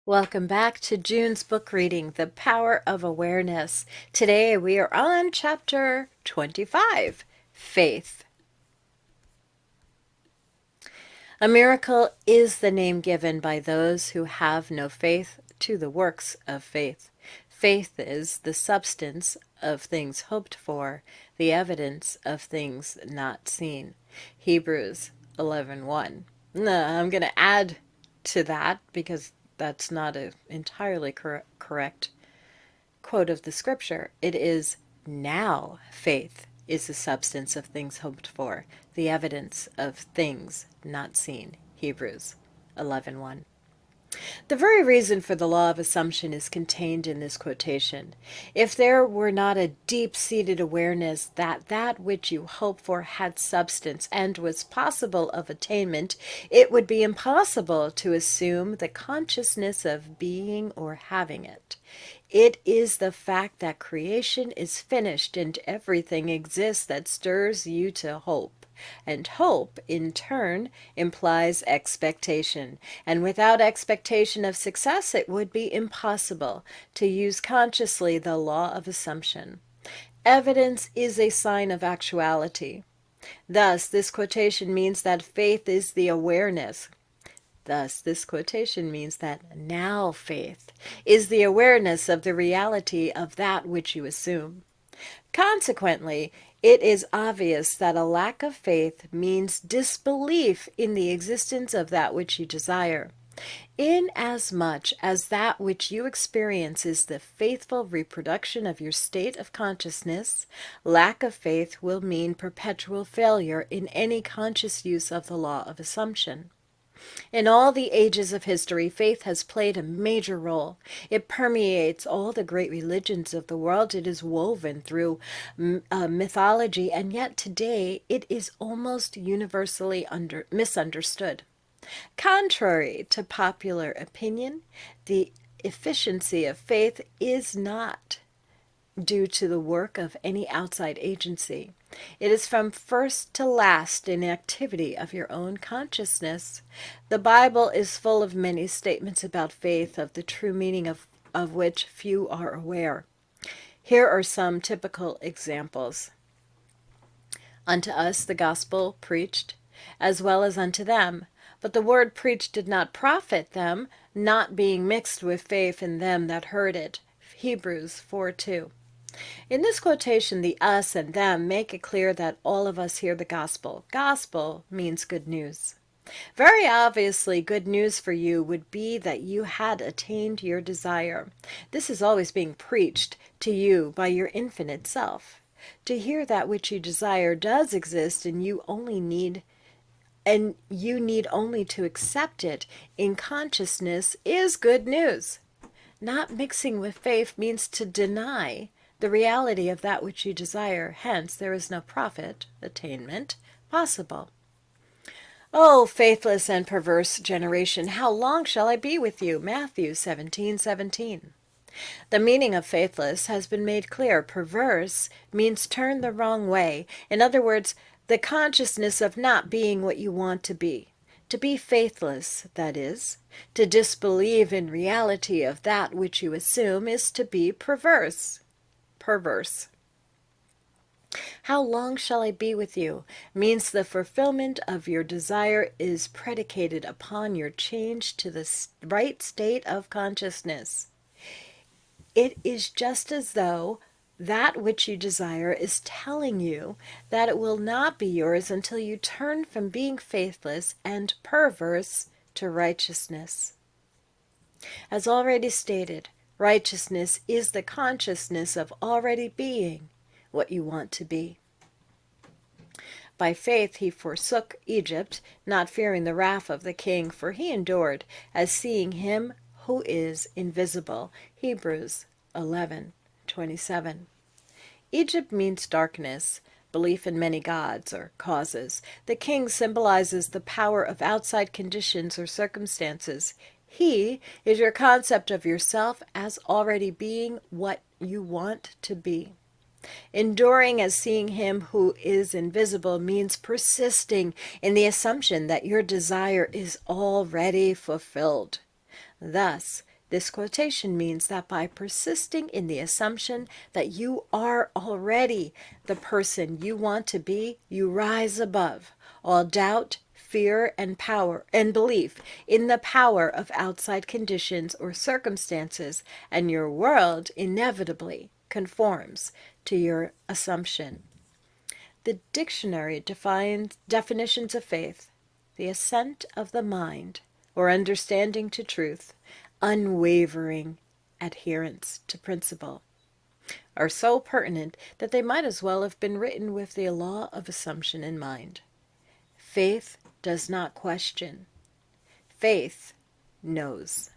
Welcome back to June's book reading, The Power of Awareness. Today we are on chapter 25, Faith. A miracle is the name given by those who have no faith to the works of faith. Faith is the substance of things hoped for, the evidence of things not seen. Hebrews 11:1. I'm going to add to that because that's not an entirely correct quote of the scripture. It is now faith is the substance of things hoped for, the evidence of things not seen. Hebrews 11:1. The very reason for the law of assumption is contained in this quotation. If there were not a deep-seated awareness that that which you hope for had substance and was possible of attainment, it would be impossible to assume the consciousness of being or having it. It is the fact that creation is finished and everything exists that stirs you to hope. And hope, in turn, implies expectation. And without expectation of success, it would be impossible to use consciously the law of assumption. Evidence is a sign of actuality. Thus, this quotation means that faith is the awareness. Thus, this quotation means that now faith is the awareness of the reality of that which you assume. Consequently, it is obvious that a lack of faith means disbelief in the existence of that which you desire. Inasmuch as that which you experience is the faithful reproduction of your state of consciousness, lack of faith will mean perpetual failure in any conscious use of the law of assumption. In all the ages of history, faith has played a major role. It permeates all the great religions of the world. It is woven through mythology, and yet today it is almost universally misunderstood. Contrary to popular opinion, the efficiency of faith is not due to the work of any outside agency. It is from first to last an activity of your own consciousness. The Bible is full of many statements about faith, of the true meaning of which few are aware. Here are some typical examples. Unto us the gospel preached, as well as unto them. But the word preached did not profit them, not being mixed with faith in them that heard it. Hebrews 4:2. In this quotation, the us and them make it clear that all of us hear the gospel. Gospel means good news. Very obviously, good news for you would be that you had attained your desire. This is always being preached to you by your infinite self. To hear that which you desire does exist, and you need only to accept it in consciousness is good news. Not mixing with faith means to deny the reality of that which you desire. Hence, there is no profit, attainment, possible. O faithless and perverse generation, how long shall I be with you? Matthew 17:17. The meaning of faithless has been made clear. Perverse means turn the wrong way. In other words, the consciousness of not being what you want to be. To be faithless, that is, to disbelieve in reality of that which you assume, is to be perverse. How long shall I be with you means the fulfillment of your desire is predicated upon your change to the right state of consciousness. It is just as though that which you desire is telling you that it will not be yours until you turn from being faithless and perverse to righteousness. As already stated, righteousness is the consciousness of already being what you want to be. By faith he forsook Egypt, not fearing the wrath of the king, for he endured as seeing him who is invisible. Hebrews 11:27. Egypt means darkness, belief in many gods or causes. The king symbolizes the power of outside conditions or circumstances. He is your concept of yourself as already being what you want to be. Enduring as seeing him who is invisible means persisting in the assumption that your desire is already fulfilled. Thus, This quotation means that by persisting in the assumption that you are already the person you want to be, you rise above all doubt, fear, and power and belief in the power of outside conditions or circumstances, and your world inevitably conforms to your assumption. The dictionary defines definitions of faith: the assent of the mind, or understanding to truth, unwavering adherence to principle, are so pertinent that they might as well have been written with the law of assumption in mind. Faith does not question. Faith knows.